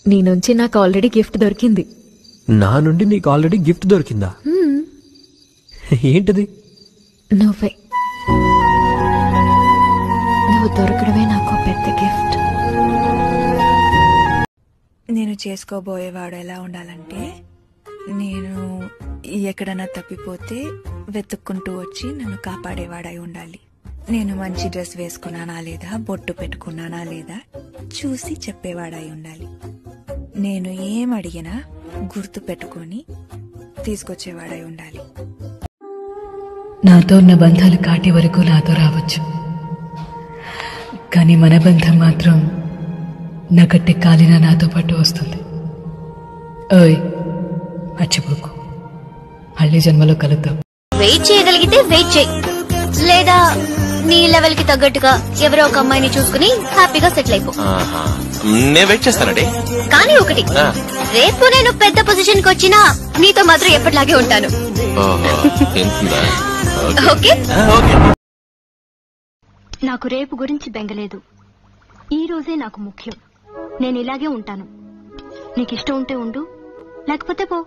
నీ నుంచి నాకు ఆల్రెడీ గిఫ్ట్ దొరికింది. నా నుండి నీకు ఆల్రెడీ గిఫ్ట్ దొరికిందా? ఏంటది? నువ్వు దొరకడమే నాకు పెద్ద గిఫ్ట్. నేను చేసుకోబోయేవాడు ఎలా ఉండాలంటే, నేను ఎక్కడన్నా తప్పిపోతే వెతుక్కుంటూ వచ్చి నన్ను కాపాడేవాడై ఉండాలి. నేను మంచి డ్రెస్ వేసుకున్నానా లేదా, బొట్టు పెట్టుకున్నానా లేదా చూసి చెప్పేవాడై ఉండాలి. నేను ఏం అడిగినా గుర్తు పెట్టుకొని తీసుకొచ్చేవాడై ఉండాలి. నాతో ఉన్న బంధాలు కాటి వరకు నాతో రావచ్చు, కానీ మన బంధం మాత్రం నా కట్టి కాలిన నాతో పాటు వస్తుంది. ఓయ్ మర్చిపోకు, మళ్ళీ జన్మలో కలుద్దాం. వెయిట్ చేయగలిగితే వెయిట్ చేయి, లేదా నీ లెవెల్ కి తగ్గట్టుగా ఎవరో ఒక అమ్మాయిని చూసుకుని హ్యాపీగా సెటిల్ అయిపో. నేను వెయిట్ చేస్తానండి. కానీ ఒకటి, రేపు నేను పెద్ద పొజిషన్ కి వచ్చినా నీతో మాత్రం ఎప్పటిలాగే ఉంటాను. ఓకే? నాకు రేపు గురించి బెంగలేదు, ఈ రోజే నాకు ముఖ్యం. నేను ఇలాగే ఉంటాను. నీకిష్టం ఉంటే ఉండు, లేకపోతే పో.